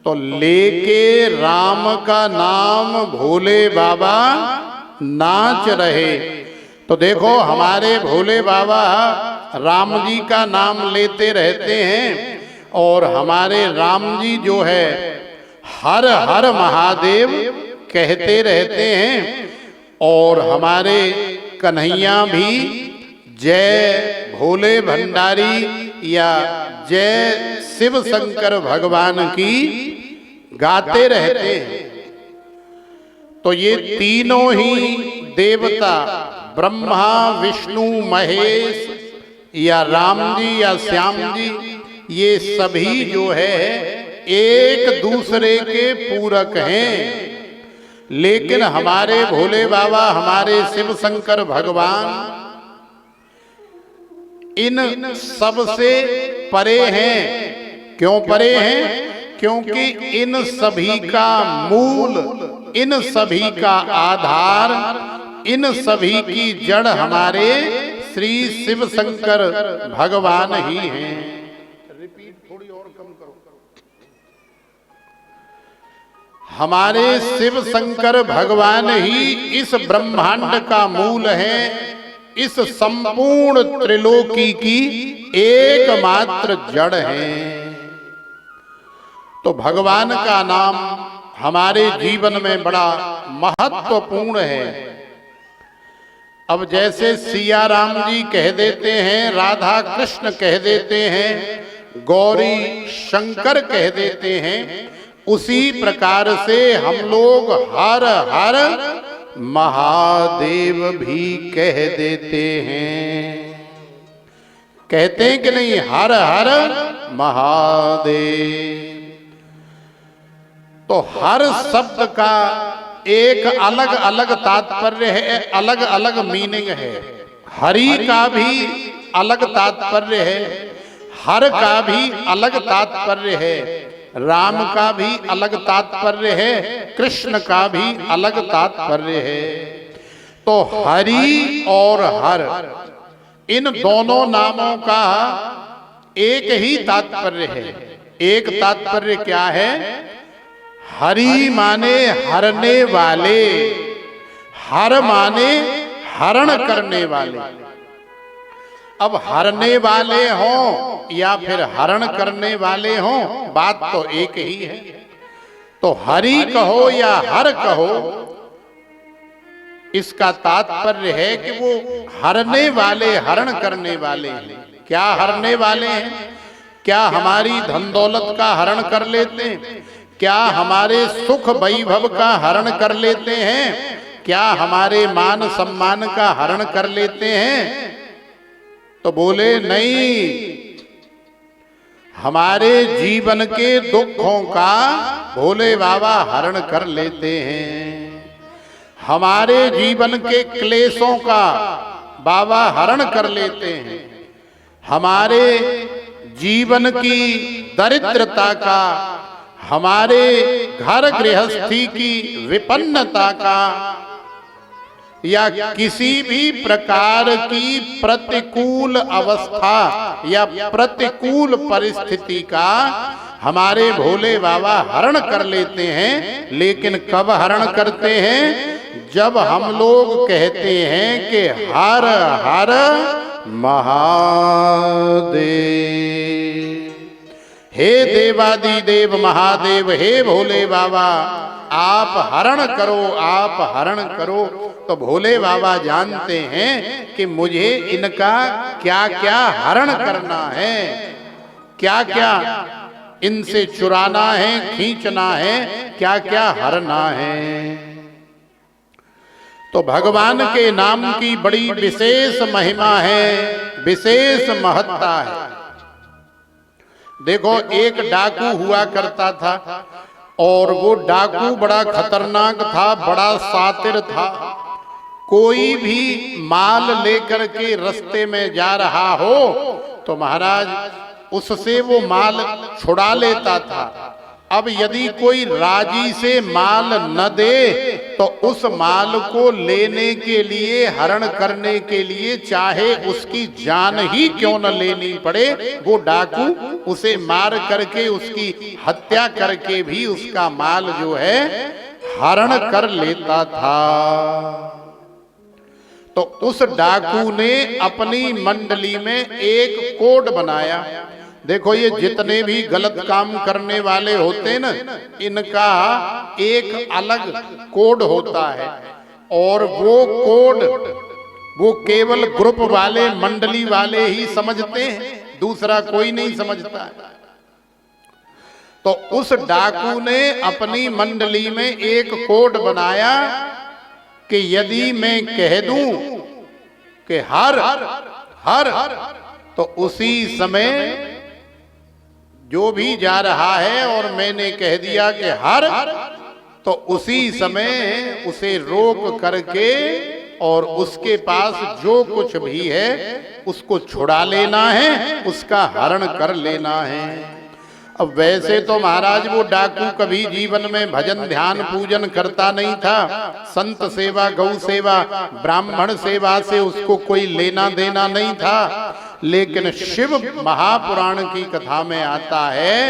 तो लेके राम का नाम भोले बाबा नाच रहे। तो देखो हमारे भोले बाबा राम जी का नाम लेते रहते हैं और हमारे राम जी जो है हर हर महादेव कहते रहते हैं और हमारे कन्हैया भी जय भोले भंडारी या जय शिव शंकर भगवान की गाते रहते हैं। तो ये तीनों ही देवता ब्रह्मा विष्णु महेश या राम जी या श्याम जी, ये सभी जो है एक दूसरे के पूरक हैं। लेकिन हमारे भोले बाबा हमारे शिव शंकर भगवान इन सब से परे हैं। क्यों परे हैं? क्योंकि इन सभी का मूल, इन सभी का आधार, इन सभी की जड़ हमारे श्री शिव शंकर भगवान ही हैं। रिपीट थोड़ी और कम करो। हमारे शिव शंकर भगवान ही इस ब्रह्मांड का मूल है, इस संपूर्ण त्रिलोकी की एकमात्र जड़ है। तो भगवान का नाम हमारे जीवन में बड़ा महत्वपूर्ण है। अब जैसे सिया राम जी कह देते हैं, राधा कृष्ण कह देते हैं, गौरी शंकर कह देते हैं, उसी प्रकार से हम लोग हर हर महादेव भी कह देते हैं। कहते हैं कि नहीं? हर हर महादेव। तो हर शब्द का एक अलग अलग तात्पर्य है, अलग अलग मीनिंग है। हरि का भी अलग तात्पर्य है, हर का भी अलग तात्पर्य है, राम का भी अलग तात्पर्य है, कृष्ण का भी अलग तात्पर्य है। तो हरि और हर इन दोनों नामों का एक ही तात्पर्य है। एक तात्पर्य क्या है? हरि माने हरने वाले, हर माने हरण करने वाले। अब हरने वाले हों या फिर हरण करने वाले हों, बात तो एक ही है। तो हरि कहो या हर कहो, इसका तात्पर्य है कि वो हरने वाले, हरण करने वाले हैं। क्या हरने वाले हैं? क्या हमारी धन दौलत का हरण कर लेते हैं? क्या हमारे सुख वैभव का हरण कर लेते हैं? क्या हमारे मान सम्मान का हरण कर लेते हैं? तो बोले नहीं, हमारे जीवन के दुखों का भोले बाबा हरण कर लेते हैं। हमारे जीवन के क्लेशों का बाबा हरण कर लेते हैं। हमारे जीवन की दरिद्रता का, हमारे घर गृहस्थी की विपन्नता का, या किसी भी प्रकार की प्रतिकूल अवस्था या प्रतिकूल परिस्थिति का हमारे भोले बाबा हरण कर लेते हैं। लेकिन कब हरण करते हैं? जब हम लोग कहते हैं कि हर हर महादेव। हे देवादिदेव महादेव, हे भोले बाबा, आप हरण करो, आप हरण करो। तो भोले बाबा जानते हैं कि मुझे इनका क्या क्या हरण करना है, क्या क्या इनसे चुराना है, खींचना है, क्या क्या हरना है। तो भगवान के नाम की बड़ी विशेष महिमा है, विशेष महत्ता है। देखो, एक डाकू हुआ करता था और वो डाकू बड़ा खतरनाक था, बड़ा शातिर था। कोई भी माल लेकर के रास्ते में जा रहा हो तो महाराज उससे वो माल छुड़ा लेता था। अब यदि कोई राजी से माल न दे तो उस माल को लेने के लिए, हरण करने के लिए, चाहे उसकी जान ही क्यों न लेनी पड़े, वो डाकू उसे मार करके, उसकी हत्या करके भी उसका माल जो है हरण कर लेता था। तो उस डाकू ने अपनी मंडली में एक कोड बनाया। देखो, ये जितने भी गलत काम करने वाले होते ना, इनका एक अलग कोड होता है, और वो कोड वो केवल ग्रुप वाले, मंडली वाले ही समझते हैं, दूसरा कोई नहीं समझता है। तो उस डाकू ने अपनी मंडली में एक कोड बनाया कि यदि मैं कह दूं कि हर हर, तो उसी समय जो भी जा रहा है और मैंने कह दिया कि हर, तो उसी समय उसे रोक करके और उसके पास जो कुछ भी है उसको छुड़ा लेना है, उसका हरण कर लेना है। अब वैसे तो महाराज वो डाकू कभी जीवन में भजन ध्यान पूजन करता नहीं था, संत सेवा, गौ सेवा, ब्राह्मण सेवा से उसको कोई लेना देना नहीं था। लेकिन शिव महापुराण की कथा में आता है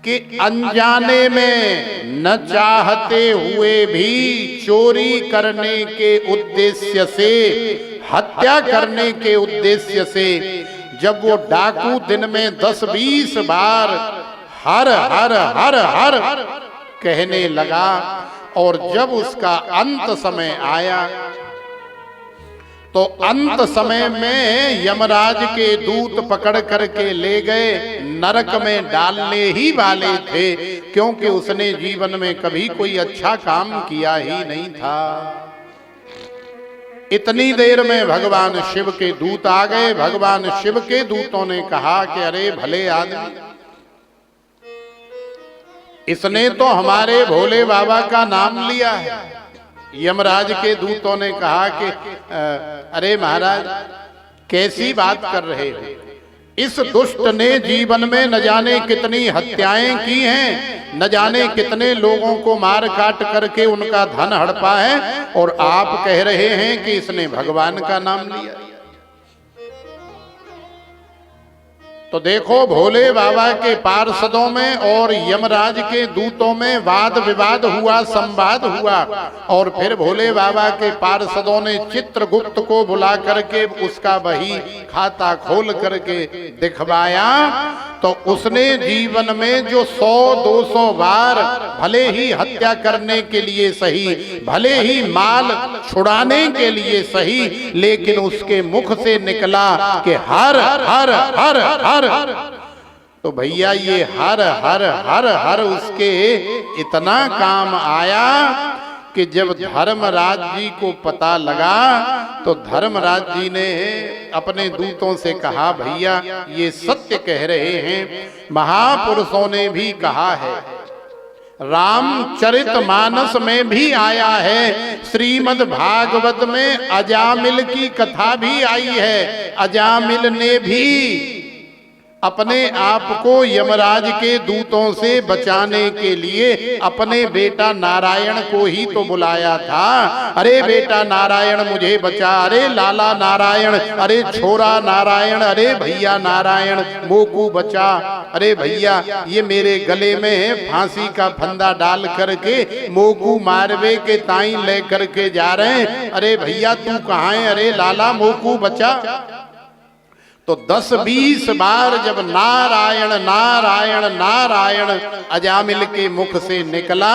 कि अनजाने में, न चाहते हुए भी, चोरी करने के उद्देश्य से, हत्या करने के उद्देश्य से, जब वो डाकू दिन में 10-20 बार हर हर हर हर कहने लगा, और जब उसका अंत समय आया, तो अंत समय में यमराज के दूत पकड़ करके ले गए, नरक में डालने ही वाले थे, क्योंकि उसने जीवन में कभी कोई अच्छा काम किया ही नहीं था। इतनी देर में भगवान शिव के दूत आ गए। भगवान शिव के दूतों ने कहा कि अरे भले आदमी, इसने तो हमारे भोले बाबा का नाम लिया है। यमराज के दूतों ने कहा कि अरे महाराज, कैसी बात कर रहे हो? इस दुष्ट ने जीवन में न जाने कितनी हत्याएं की हैं, न जाने कितने लोगों को मार काट करके उनका धन हड़पा है, और आप कह रहे हैं कि इसने भगवान का नाम लिया। तो देखो, भोले बाबा के पार्षदों में और यमराज के दूतों में वाद विवाद हुआ, संवाद हुआ, और फिर भोले बाबा के पार्षदों ने चित्रगुप्त को बुला करके उसका बही खाता खोल करके दिखवाया। तो उसने जीवन में जो 100-200 बार भले ही हत्या करने के लिए सही, भले ही माल छुड़ाने के लिए सही, लेकिन उसके मुख से निकला कि हर हर हर हर, तो भैया ये हर हर हर हर उसके इतना काम आया कि जब धर्मराज जी को पता लगा, तो धर्मराज जी ने अपने दूतों से कहा, भैया ये सत्य कह रहे हैं, महापुरुषों ने भी कहा है, रामचरितमानस में भी आया है, श्रीमद् भागवत में अजामिल की कथा भी आई है। अजामिल ने भी अपने आप को यमराज के दूतों से बचाने के लिए अपने बेटा नारायण को ही तो बुलाया था। अरे बेटा नारायण मुझे बचा, अरे लाला नारायण, अरे छोरा नारायण, अरे भैया नारायण मोकू बचा, अरे भैया ये मेरे गले में फांसी का फंदा डाल करके मोकू मारवे के ताई ले करके जा रहे हैं, अरे भैया तू कहाँ है, अरे लाला मोकू बचा। तो 10-20 बार जब नारायण नारायण नारायण अजामिल के मुख से निकला,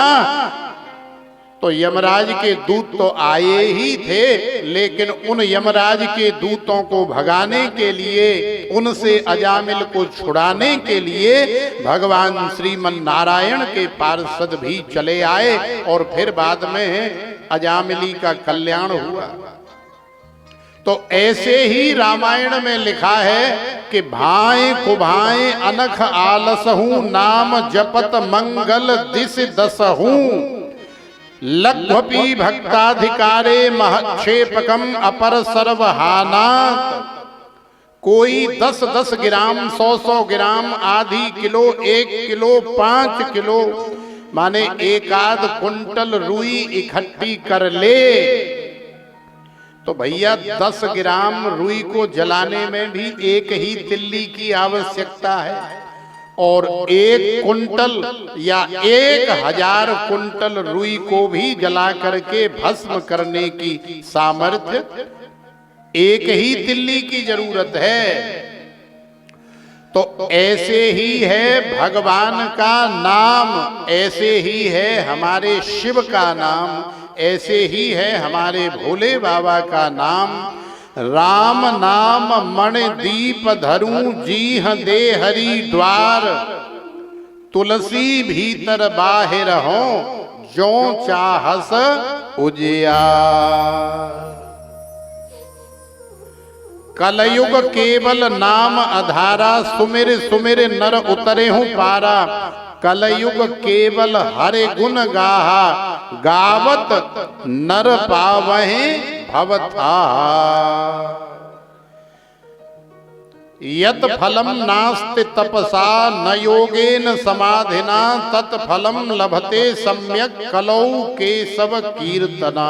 तो यमराज के दूत तो आए ही थे, लेकिन उन यमराज के दूतों को भगाने के लिए, उनसे अजामिल को छुड़ाने के लिए भगवान श्रीमन नारायण के पार्षद भी चले आए, और फिर बाद में अजामिली का कल्याण हुआ। तो ऐसे ही रामायण में लिखा है कि भाए कुभाए अनख आलसहू, नाम जपत मंगल दिस दसहू, लघ्वपि भक्ताधिकारे महक्षेपकम अपर सर्वहानात, कोई 10-10 ग्राम, 100-100 ग्राम, आधी किलो, 1 किलो, 5 किलो, माने 1 कुंटल रुई इकट्ठी कर ले तो भैया 10 ग्राम रुई को जलाने में भी 1 ही तिल्ली की आवश्यकता है, और 1 कुंटल या 1000 कुंटल रुई को भी जला करके भस्म करने की सामर्थ्य 1 ही तिल्ली की जरूरत है। तो ऐसे ही है भगवान का नाम, ऐसे ही है हमारे शिव का नाम, ऐसे ही है हमारे भोले बाबा का नाम। राम नाम मणि दीप धरूं, जीह दे हरि द्वार, तुलसी भीतर बाहिर हो, जो चाहस उजियार। कलयुग केवल नाम आधारा, सुमिर सुमिर नर उतरे हूँ पारा। कलयुग केवल हरे गुण गाहा, गावत नर पावहे भवथा। यत फलम नास्ति तपसा, न योगेन समाधिना, तत्फलम लभते सम्यक कलौ केशव कीर्तना।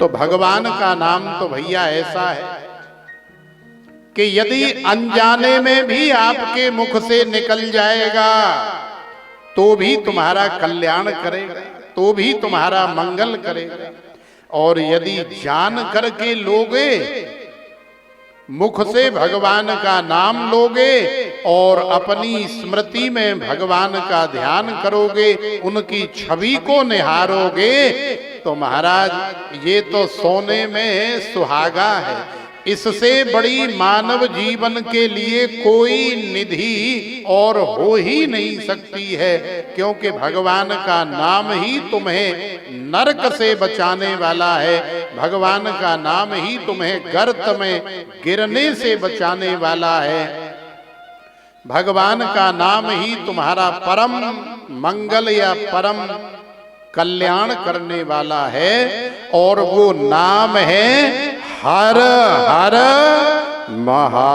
तो भगवान का नाम तो भैया ऐसा है कि यदि अनजाने में भी आपके मुख से निकल जाएगा तो भी तुम्हारा कल्याण करेगा, तो भी तुम्हारा मंगल करेगा। और यदि जान करके लोगे, मुख से भगवान का नाम लोगे और अपनी स्मृति में भगवान का ध्यान करोगे, उनकी छवि को निहारोगे, तो महाराज ये तो सोने में सुहागा है। इससे बड़ी मानव जीवन के लिए कोई निधि और हो ही नहीं सकती है, क्योंकि भगवान का नाम ही तुम्हें नरक से बचाने वाला है, भगवान का नाम ही तुम्हें गर्त में गिरने से बचाने वाला है, भगवान का नाम ही तुम्हारा परम मंगल या परम कल्याण करने वाला है। और वो नाम है हर हर महादेव।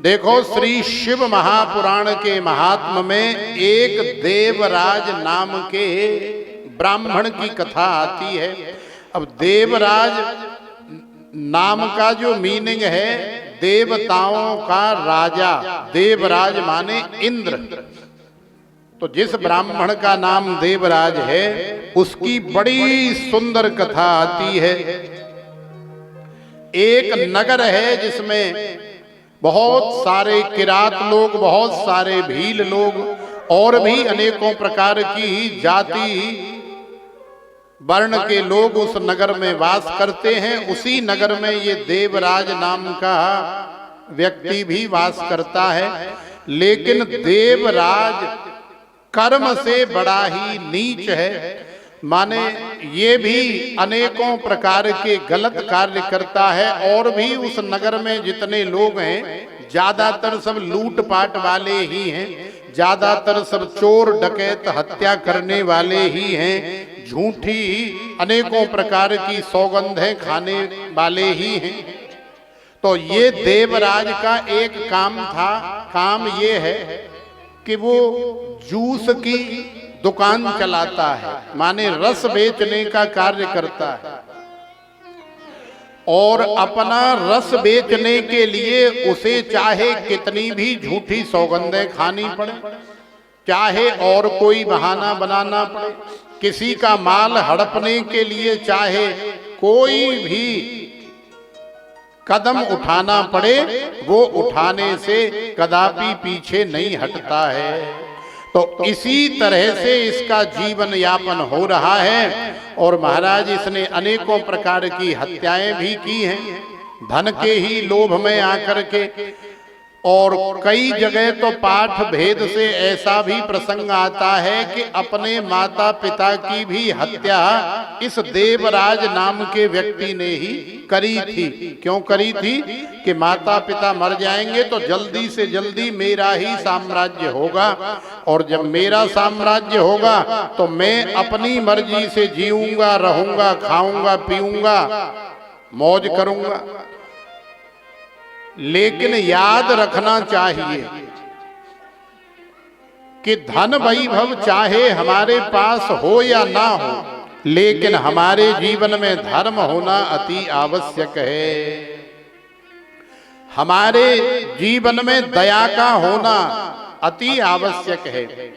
देखो श्री शिव महापुराण के महात्म में एक देवराज नाम के ब्राह्मण की कथा आती है। अब देवराज नाम का जो मीनिंग है, देवताओं का राजा, देवराज माने इंद्र। तो जिस ब्राह्मण का नाम देवराज है उसकी बड़ी सुंदर कथा आती है। एक नगर है जिसमें बहुत सारे किरात लोग, बहुत सारे भील लोग और भी अनेकों प्रकार की जाति वर्ण के लोग उस नगर में वास करते हैं। उसी नगर में ये देवराज नाम का व्यक्ति भी वास करता है। लेकिन देवराज कर्म से बड़ा ही नीच है, माने ये भी अनेकों प्रकार के गलत कार्य करता है। और भी उस नगर में जितने लोग हैं ज्यादातर सब लूटपाट वाले ही हैं, ज्यादातर सब चोर डकैत हत्या करने वाले ही हैं, झूठी अनेकों प्रकार की सौगंधें खाने वाले ही हैं। तो ये देवराज का एक काम था, काम ये है कि वो जूस की दुकान चलाता है, माने रस बेचने का कार्य करता है। और अपना रस बेचने के लिए उसे चाहे कितनी भी झूठी सौगंधें खानी पड़े, चाहे और कोई बहाना बनाना पड़े, किसी का माल हड़पने के लिए चाहे कोई भी कदम उठाना पड़े, वो उठाने से कदापि पीछे नहीं हटता है। तो इसी तरह से इसका जीवन यापन हो रहा है। और महाराज इसने अनेकों प्रकार की हत्याएं भी की हैं, धन के ही लोभ में आकर के। और कई जगह तो पाठ भेद से ऐसा भी प्रसंग आता है कि अपने माता पिता की भी हत्या इस देवराज नाम के व्यक्ति ने ही करी थी। क्यों करी थी? कि माता पिता मर जाएंगे तो जल्दी से जल्दी मेरा ही साम्राज्य होगा, और जब मेरा साम्राज्य होगा तो मैं अपनी मर्जी से जीऊंगा, रहूंगा, खाऊंगा, पीऊंगा, मौज करूंगा। लेकिन याद रखना चाहिए कि धन वैभव चाहे हमारे पास हो या ना हो, लेकिन हमारे जीवन में धर्म होना अति आवश्यक है। हमारे जीवन में दया का होना अति आवश्यक है।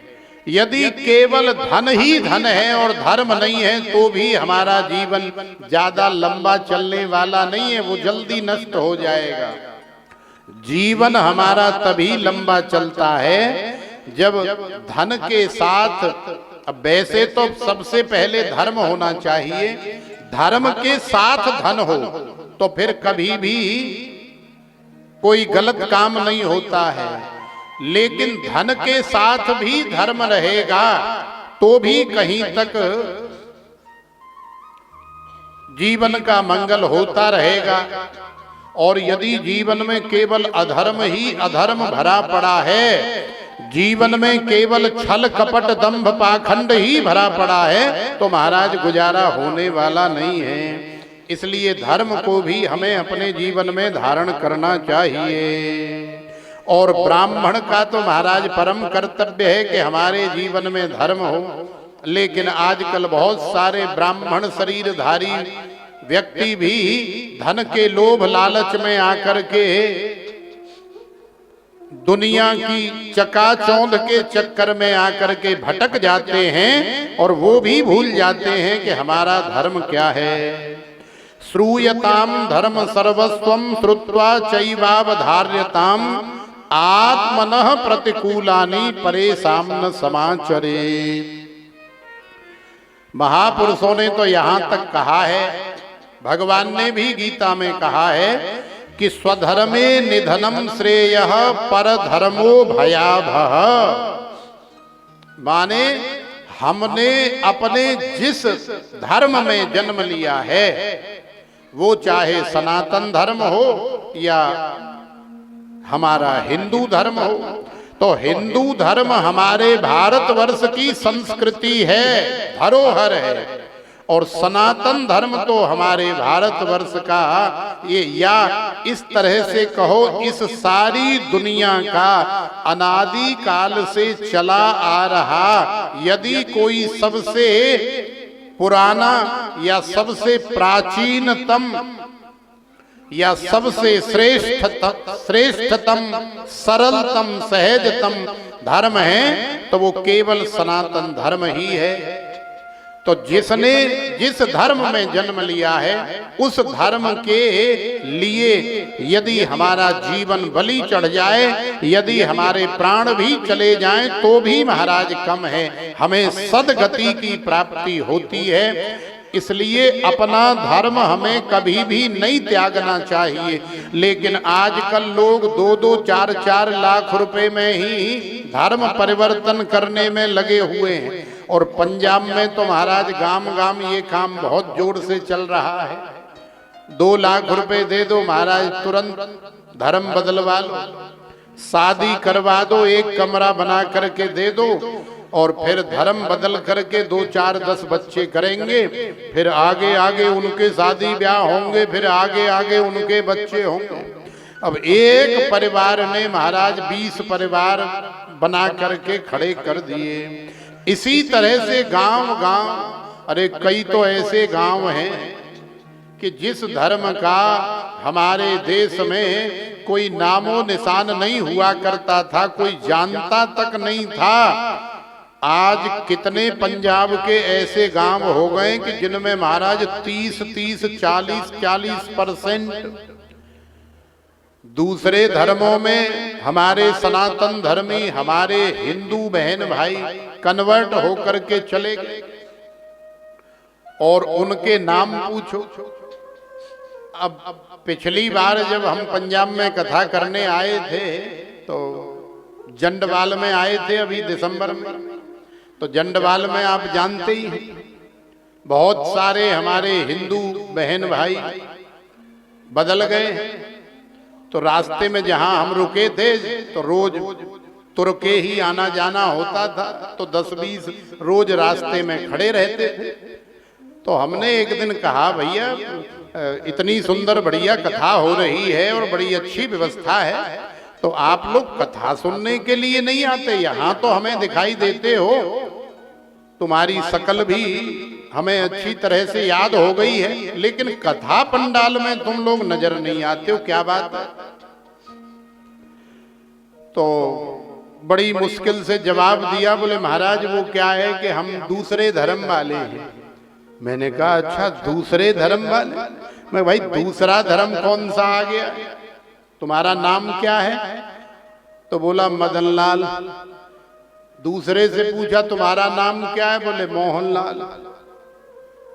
यदि केवल धन ही धन है और धर्म नहीं है तो भी हमारा जीवन ज्यादा लंबा चलने वाला नहीं है, वो जल्दी नष्ट हो जाएगा। जीवन हमारा तभी लंबा चलता है जब धन के साथ, अब वैसे तो सबसे पहले धर्म होना चाहिए, धर्म के साथ धन हो तो फिर कभी भी कोई गलत काम नहीं होता है। लेकिन धन के साथ भी धर्म रहेगा तो भी कहीं तक जीवन का मंगल होता रहेगा। और यदि जीवन में केवल अधर्म ही अधर्म भरा पड़ा है, जीवन में केवल छल कपट दंभ पाखंड ही भरा पड़ा है, तो महाराज गुजारा होने वाला नहीं है। इसलिए धर्म को भी हमें अपने जीवन में धारण करना चाहिए। और ब्राह्मण का तो महाराज परम कर्तव्य है कि हमारे जीवन में धर्म हो। लेकिन आजकल बहुत सारे ब्राह्मण शरीरधारी व्यक्ति भी धन के लोभ लालच में आकर के दुनिया की चकाचौंध के चक्कर में आकर के भटक जाते हैं, और वो भी भूल जाते हैं कि हमारा धर्म क्या है। श्रूयताम धर्म सर्वस्वम श्रुत्वा चैवावधार्यताम आत्मनः प्रतिकूलानि परेशान न समाचरे। महापुरुषों ने तो यहां तक कहा है, भगवान ने भी गीता में कहा है कि स्वधर्मे निधनम श्रेयः परधर्मो भयावह। माने हमने अपने जिस धर्म में जन्म लिया है, वो चाहे सनातन धर्म हो या हमारा हिंदू धर्म हो, तो हिंदू धर्म हमारे भारतवर्ष की संस्कृति है, धरोहर है। और सनातन धर्म तो हमारे भारतवर्ष का ये, या इस तरह से कहो, इस सारी दुनिया का अनादि काल से चला आ रहा यदि कोई सबसे पुराना या सबसे प्राचीनतम या सबसे श्रेष्ठतम सरलतम सहजतम धर्म है तो वो केवल सनातन धर्म ही है। तो जिसने जिस धर्म में जन्म लिया है उस धर्म के लिए यदि हमारा जीवन बलि चढ़ जाए, यदि हमारे प्राण भी चले जाएं तो भी महाराज कम है, हमें सद्गति की प्राप्ति होती है। इसलिए अपना धर्म हमें कभी भी नहीं त्यागना चाहिए। लेकिन आजकल लोग 2-2, 4-4 लाख रुपए में ही धर्म परिवर्तन करने में लगे हुए हैं। और पंजाब में तो महाराज गांव गांव ये काम बहुत जोर से चल रहा है। 2 लाख रुपए दे दो महाराज, तुरंत धर्म बदलवा लो, शादी करवा दो, एक कमरा बना करके दे दो, और फिर धर्म बदल करके 2, 4, 10 बच्चे करेंगे, फिर आगे आगे उनके शादी ब्याह होंगे, फिर आगे आगे उनके बच्चे होंगे। अब एक परिवार ने महाराज 20 परिवार बना करके खड़े कर दिए। इसी तरह से गांव गांव, अरे कई तो ऐसे गांव हैं कि जिस धर्म का हमारे देश में कोई नामो निशान नहीं हुआ करता था, कोई जानता तक नहीं था, आज कितने पंजाब के ऐसे गांव हो गए कि जिनमें महाराज 30-30, 40-40% दूसरे धर्मों में हमारे सनातन धर्मी, हमारे हिंदू बहन भाई कन्वर्ट होकर के चले गए। और उनके नाम पूछो, अब पिछली बार जब हम पंजाब में कथा करने आए थे तो जंडवाल में आए थे अभी दिसंबर में। तो जंडवाल में आप जानते ही हैं बहुत सारे हमारे हिंदू बहन भाई बदल गए। तो रास्ते में जहां हम रुके थे तो रोज तुर के ही आना जाना होता था, तो 10-20 रोज रास्ते में खड़े रहते थे। तो हमने एक दिन कहा भैया इतनी सुंदर बढ़िया कथा हो रही है और बड़ी अच्छी व्यवस्था है, तो आप लोग कथा सुनने के लिए नहीं आते? यहाँ तो हमें दिखाई देते हो, तुम्हारी शकल भी हमें अच्छी तरह से याद हो गई है, लेकिन कथा पंडाल में तुम लोग नजर नहीं आते हो, क्या बात है? तो बड़ी मुश्किल से जवाब दिया, बोले महाराज वो क्या है कि हम दूसरे धर्म वाले हैं। मैंने कहा अच्छा दूसरे धर्म वाले? मैं भाई दूसरा धर्म कौन सा आ गया? तुम्हारा नाम क्या है? तो बोला मदनलाल। दूसरे से पूछा तुम्हारा नाम क्या है? बोले मोहनलाल।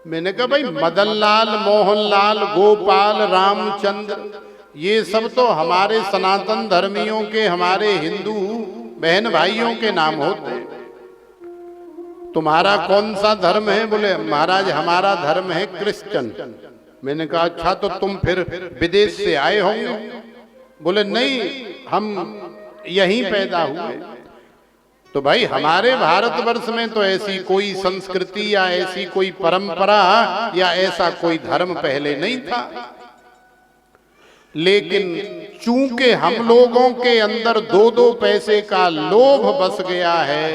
मैंने कहा भाई मदनलाल, मोहनलाल, गोपाल, रामचंद्र, ये सब तो हमारे सनातन धर्मियों के, हमारे हिंदू बहन भाइयों के नाम होते हैं। तुम्हारा कौन सा धर्म है? बोले महाराज हमारा धर्म है क्रिश्चियन। मैंने कहा अच्छा तो तुम फिर विदेश से आए होंगे? बोले नहीं, हम यहीं पैदा हुए। तो भाई हमारे भारतवर्ष में तो ऐसी कोई संस्कृति या ऐसी कोई परंपरा या ऐसा कोई धर्म पहले नहीं था, लेकिन चूंकि हम लोगों के अंदर 2-2 पैसे का लोभ बस गया है,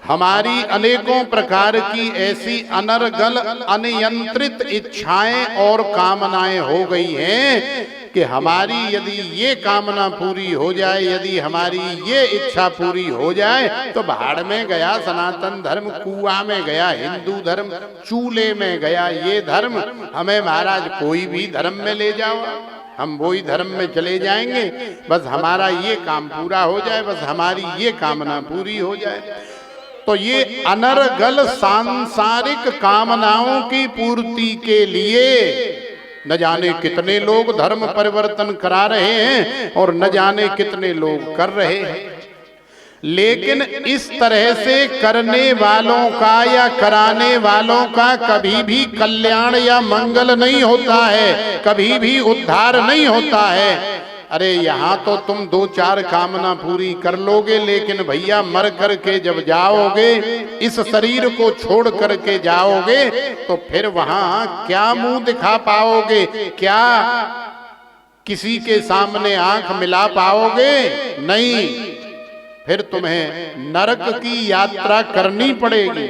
हमारी अनेकों प्रकार की ऐसी अनर्गल अनियंत्रित इच्छाएं और कामनाएं हो गई हैं कि हमारी यदि ये कामना पूरी हो जाए, यदि हमारी ये इच्छा पूरी हो जाए तो भाड़ में गया सनातन धर्म, कुआं में गया हिंदू धर्म, चूल्हे में गया ये धर्म। हमें महाराज कोई भी धर्म में ले जाओ, हम वही धर्म में चले जाएंगे, बस हमारा ये काम पूरा हो जाए, बस हमारी ये कामना पूरी हो जाए। तो ये अनर्गल सांसारिक कामनाओं की पूर्ति के लिए न जाने कितने लोग धर्म परिवर्तन करा रहे हैं और न जाने कितने लोग कर रहे हैं, लेकिन इस तरह से करने वालों का या कराने वालों का कभी भी कल्याण या मंगल नहीं होता है, कभी भी उद्धार नहीं होता है। अरे यहाँ तो तुम 2-4 कामना पूरी कर लोगे, लेकिन भैया मर करके जब जाओगे, इस शरीर को छोड़ करके जाओगे, तो फिर वहां क्या मुंह दिखा पाओगे? क्या किसी के सामने आंख मिला पाओगे? नहीं, फिर तुम्हें नरक की यात्रा करनी पड़ेगी,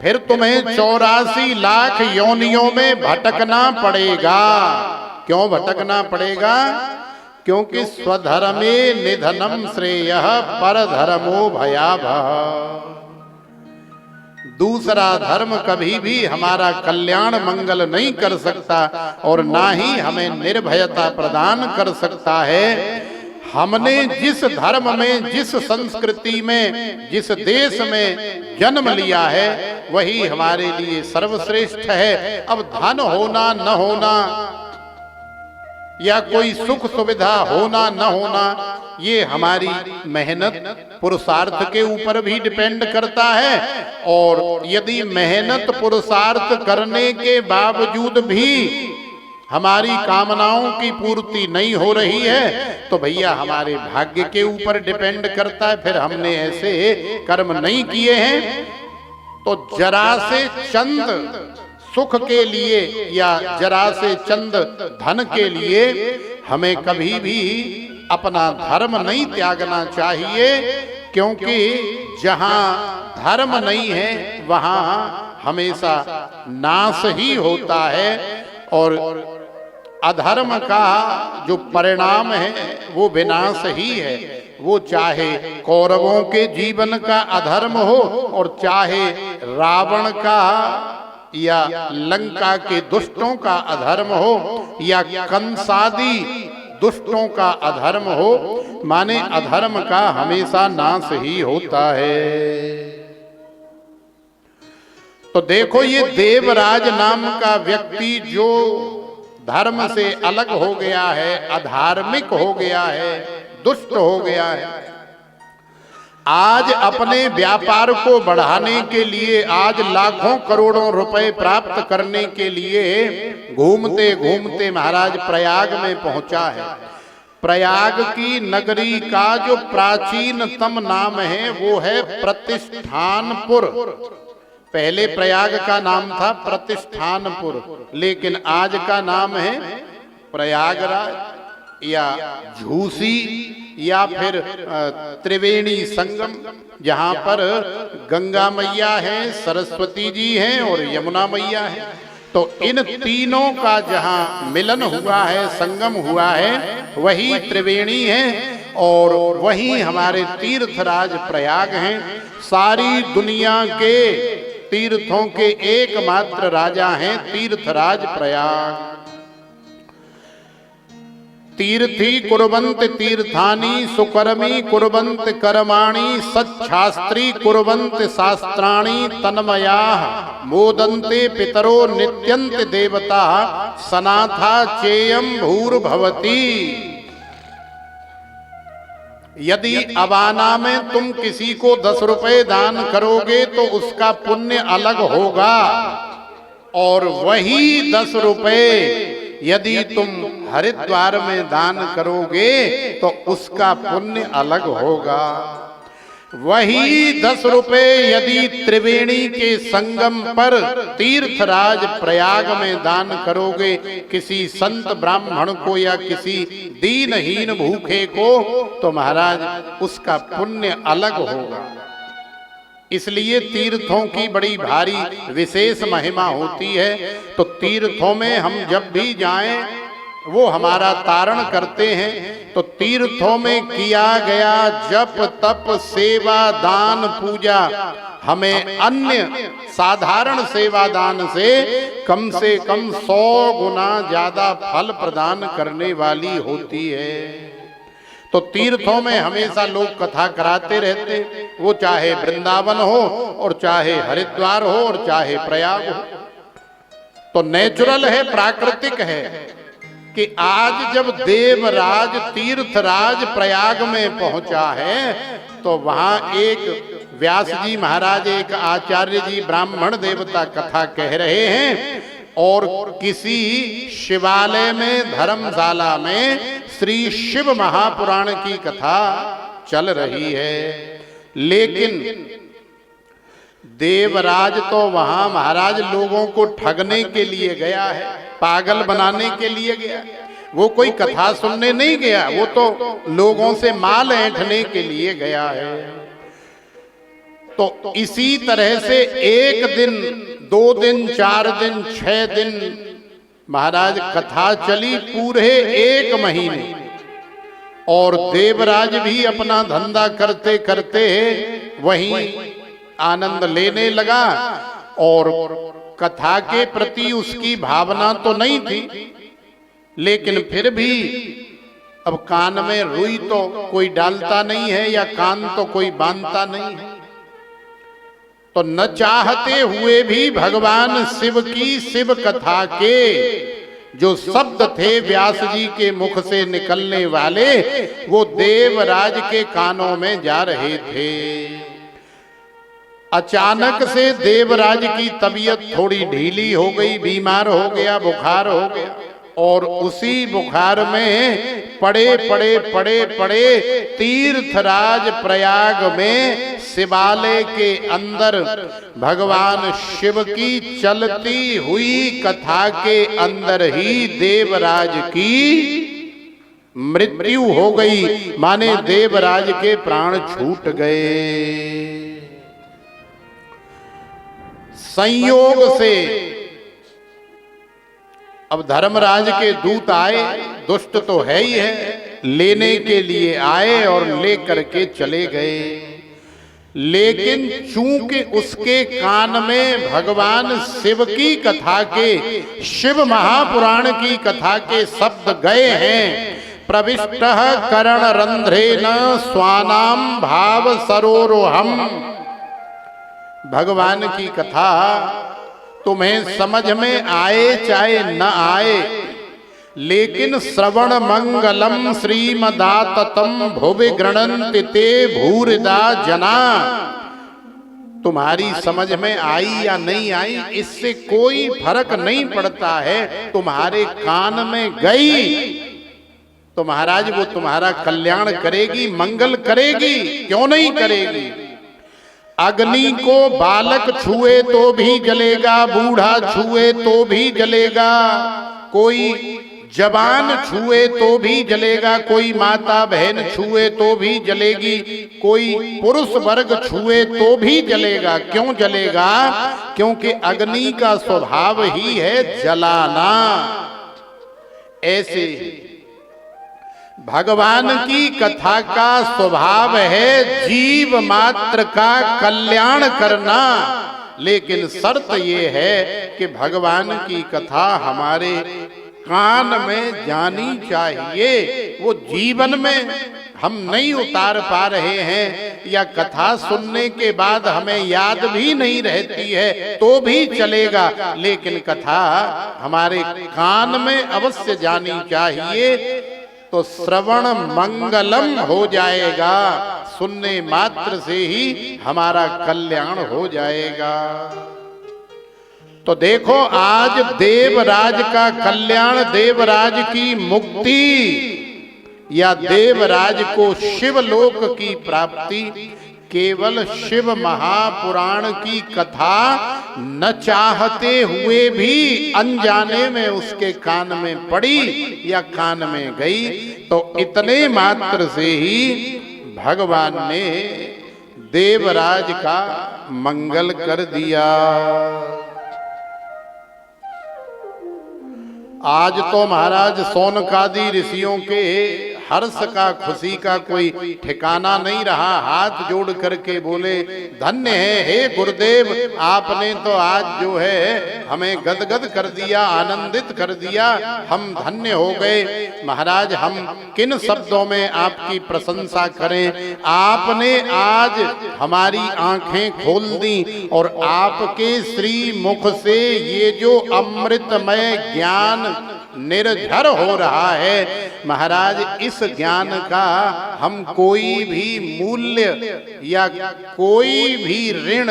फिर तुम्हें 84 लाख योनियों में भटकना पड़ेगा। क्यों भटकना पड़ेगा? क्योंकि स्वधर्मे निधनम श्रेयः परधर्मो भयावह। दूसरा धर्म कभी भी हमारा कल्याण मंगल नहीं कर सकता और ना ही हमें निर्भयता प्रदान कर सकता है। हमने जिस धर्म में, जिस संस्कृति में, जिस देश में जन्म लिया है वही हमारे लिए सर्वश्रेष्ठ है। अब धन होना न होना या कोई सुख सुविधा होना न होना, ये हमारी मेहनत पुरुषार्थ के ऊपर भी डिपेंड करता है। और यदि मेहनत पुरुषार्थ करने के बावजूद भी हमारी कामनाओं की पूर्ति नहीं हो रही है तो भैया हमारे भाग्य के ऊपर डिपेंड करता है, फिर हमने ऐसे कर्म नहीं किए हैं। तो जरा से चंद सुख के लिए या जरा से चंद धन के लिए हमें कभी भी अपना धर्म नहीं त्यागना चाहिए, क्योंकि जहां धर्म नहीं है वहां हमेशा नाश ही होता है। और अधर्म का जो परिणाम है वो विनाश ही है। वो चाहे कौरवों के जीवन का अधर्म हो और चाहे रावण का या लंका के दुष्टों का अधर्म हो या कंसादी दुष्टों का अधर्म हो, माने अधर्म का हमेशा नाश ही होता है। तो देखो ये देवराज नाम का व्यक्ति जो धर्म से अलग हो गया है, अधार्मिक हो गया है, दुष्ट हो गया है। आज अपने व्यापार को बढ़ाने के लिए, आज लाखों करोड़ों रुपए प्राप्त करने के लिए घूमते घूमते महाराज प्रयाग में पहुंचा है। प्रयाग की नगरी का जो प्राचीनतम नाम है वो है प्रतिष्ठानपुर। पहले प्रयाग का नाम था प्रतिष्ठानपुर, लेकिन आज का नाम है प्रयागराज या झूसी या फिर त्रिवेणी संगम, जहां पर गंगा मैया है, सरस्वती जी हैं और यमुना मैया है। तो इन तीनों का जहां मिलन हुआ है, संगम हुआ है, वही त्रिवेणी है और वही हमारे तीर्थराज प्रयाग हैं। सारी दुनिया के तीर्थों के एकमात्र राजा हैं तीर्थराज प्रयाग। तीर्थी कुर्वन्त तीर्थानि सुकर्मी कुर्वन्त कर्माणि सच्छास्त्री कुर्वन्त शास्त्राणि तन्मयाः मोदन्ते पितरो नित्यन्त देवता सनाथा चेयम भूर्भवति। यदि अबाना में तुम किसी को 10 रुपए दान करोगे तो उसका पुण्य अलग होगा, और वही 10 रुपए यदि तुम हरिद्वार में दान करोगे तो उसका पुण्य अलग होगा। वही 10 रुपए यदि त्रिवेणी के संगम पर तीर्थराज प्रयाग में दान करोगे किसी संत ब्राह्मण को या किसी दीनहीन भूखे को, तो महाराज उसका पुण्य अलग होगा। इसलिए तीर्थों की बड़ी भारी विशेष महिमा होती है। तो तीर्थों में हम जब भी जाएं वो हमारा तारण करते हैं। तो तीर्थों में किया गया जप तप सेवा दान पूजा हमें अन्य साधारण सेवा दान से कम 100 गुना ज्यादा फल प्रदान करने वाली होती है। तो तीर्थों में हमेशा लोग कथा कराते रहते, वो चाहे वृंदावन हो और चाहे हरिद्वार हो और चाहे प्रयाग हो। तो नेचुरल है, प्राकृतिक है कि आज जब देवराज तीर्थराज प्रयाग में पहुंचा है तो वहां एक व्यास जी महाराज, एक आचार्य जी ब्राह्मण देवता कथा कह रहे हैं, और किसी शिवालय में धर्मशाला में श्री शिव महापुराण की कथा चल रही है। लेकिन देवराज तो वहां महाराज लोगों को ठगने के लिए गया है, पागल बनाने के लिए गया। वो कोई कथा सुनने नहीं गया, वो तो लोगों से माल ऐंठने के लिए गया है। तो इसी तरह से 1 दिन 2 दिन 4 दिन 6 दिन महाराज कथा चली, पूरे 1 महीने। और देवराज भी अपना धंधा करते करते वहीं आनंद लेने लगा, और कथा के प्रति उसकी भावना तो नहीं थी, लेकिन फिर भी अब कान में रुई तो कोई डालता नहीं है या कान तो कोई बांधता नहीं है। तो न चाहते हुए भी भगवान शिव की शिव कथा के जो शब्द थे व्यास जी के मुख से निकलने वाले, वो देवराज के कानों में जा रहे थे। अचानक से देवराज की तबीयत थोड़ी ढीली हो गई, बीमार हो गया, बुखार हो गया, और उसी बुखार में पड़े तीर्थराज प्रयाग में शिवालय के अंदर भगवान शिव की चलती हुई कथा के अंदर ही देवराज की मृत्यु हो गई, माने देवराज के प्राण छूट गए। संयोग से अब धर्मराज के दूत आए, दुष्ट तो है ही है, लेने के लिए आए और लेकर के चले गए। लेकिन चूंकि उसके कान में भगवान शिव की कथा के, शिव महापुराण की कथा के शब्द गए हैं, प्रविष्टः करणरंध्रेण स्वानाम भाव सरोरोहम, भगवान की कथा तुम्हें समझ में आए चाहे न आए, लेकिन श्रवण मंगलम श्रीमदाततम भुवि गृणन्ति ते भूरिदा जना। तुम्हारी समझ में आई या नहीं आई इससे कोई फर्क नहीं पड़ता है, तुम्हारे कान में गई तो महाराज वो तुम्हारा कल्याण करेगी, मंगल करेगी, क्यों नहीं करेगी। अग्नि को बालक छुए तो भी जलेगा, बूढ़ा छुए तो भी जलेगा, कोई जवान छुए तो भी जलेगा, कोई माता बहन छुए तो भी जलेगी, कोई पुरुष वर्ग छुए तो भी जलेगा। क्यों जलेगा? क्योंकि अग्नि का स्वभाव ही है जलाना। ऐसे भगवान की कथा का स्वभाव है जीव मात्र का कल्याण करना, लेकिन शर्त ये है कि भगवान की कथा हमारे कान में जानी चाहिए। वो जीवन में हम नहीं उतार पा रहे हैं या कथा सुनने के बाद हमें याद भी नहीं रहती है तो भी चलेगा, लेकिन कथा हमारे कान में अवश्य जानी चाहिए तो श्रवण मंगलम हो जाएगा। सुनने मात्र से ही हमारा कल्याण हो जाएगा। तो देखो आज देवराज का कल्याण, देवराज की मुक्ति या देवराज को शिवलोक की प्राप्ति केवल शिव महापुराण की कथा न चाहते हुए भी अनजाने में उसके कान में पड़ी या कान में गई, तो इतने मात्र से ही भगवान ने देवराज का मंगल कर दिया। आज तो महाराज सोनकादि ऋषियों के हर्ष का, खुशी का कोई ठिकाना नहीं रहा। हाथ जोड़ करके बोले धन्य है हे गुरुदेव, आपने तो आज जो है हमें गदगद कर दिया, आनंदित कर दिया, हम धन्य हो गए। महाराज हम किन शब्दों में आपकी प्रशंसा करें। आपने आज हमारी आंखें खोल दी और आपके श्री मुख से ये जो अमृतमय ज्ञान निर्झर हो रहा है, महाराज इस ज्ञान का हम कोई भी मूल्य या कोई भी ऋण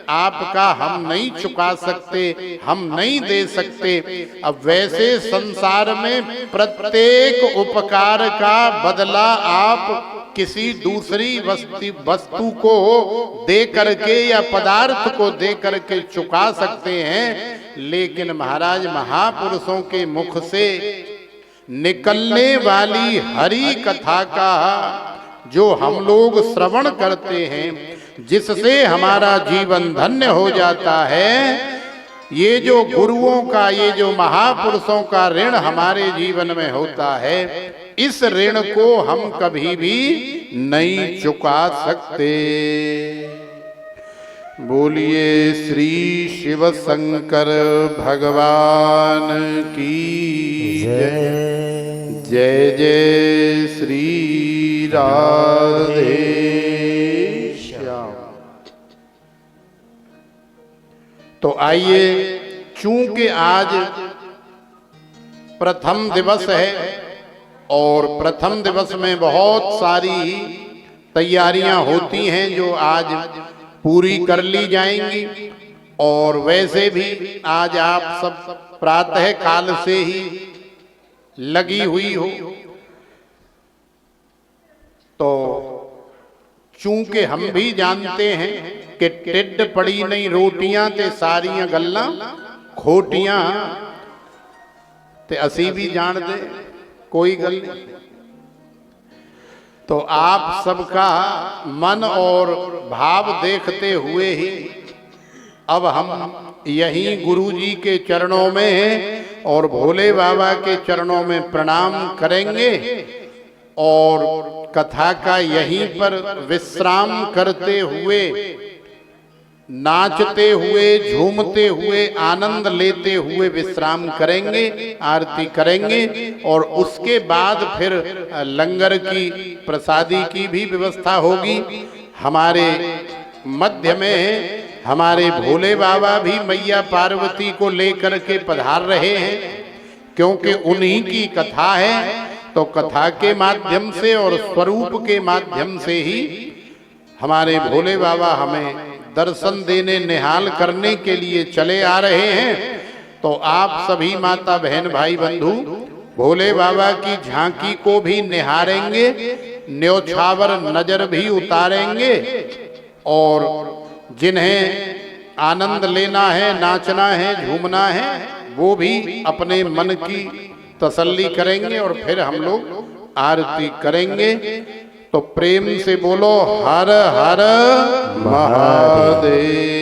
आपका हम नहीं चुका सकते, हम नहीं दे सकते। अब वैसे संसार में प्रत्येक उपकार का बदला आप किसी दूसरी वस्तु को दे करके या पदार्थ को दे करके चुका सकते हैं, लेकिन महाराज महापुरुषों के मुख से निकलने वाली हरि कथा का जो हम लोग श्रवण करते हैं, जिससे हमारा जीवन धन्य हो जाता है, ये जो गुरुओं का, ये जो महापुरुषों का ऋण हमारे जीवन में होता है, इस ऋण को हम कभी भी नहीं चुका सकते। बोलिए श्री शिव शंकर भगवान की जय। जय जय श्री राधे श्याम। तो आइए, चूंकि आज प्रथम दिवस है और प्रथम दिवस में बहुत सारी तैयारियां होती हैं जो आज पूरी कर ली जाएंगी, और वैसे भी आज आप सब प्रातः काल से ही लगी हुई हो, तो चूंकि हम भी जानते हैं कि टिड्ड पड़ी नहीं रोटियां ते सारियां गल्लां खोटियां, ते असी भी जान दे कोई गल नहीं। तो आप सबका मन और भाव देखते हुए ही अब हम यहीं गुरु जी के चरणों में और भोले बाबा के चरणों में प्रणाम करेंगे और कथा का यहीं पर विश्राम करते हुए, नाचते हुए, झूमते हुए, आनंद लेते हुए विश्राम करेंगे, आरती करेंगे, और उसके बाद फिर लंगर की, प्रसादी की भी व्यवस्था होगी। हमारे मध्य में हमारे भोले बाबा भी मैया पार्वती को लेकर के पधार रहे हैं। क्योंकि उन्हीं की कथा है। तो कथा के माध्यम से और स्वरूप के माध्यम से ही हमारे भोले बाबा हमें दर्शन देने, निहाल करने के लिए चले आ रहे हैं। तो आप सभी माता बहन भाई बंधु भोले बाबा की झांकी को भी निहारेंगे, न्योछावर नजर भी उतारेंगे, और जिन्हें आनंद लेना है, नाचना है, झूमना है, वो भी अपने मन की तसल्ली करेंगे और फिर हम लोग आरती करेंगे। तो प्रेम से बोलो हर हर महादेव।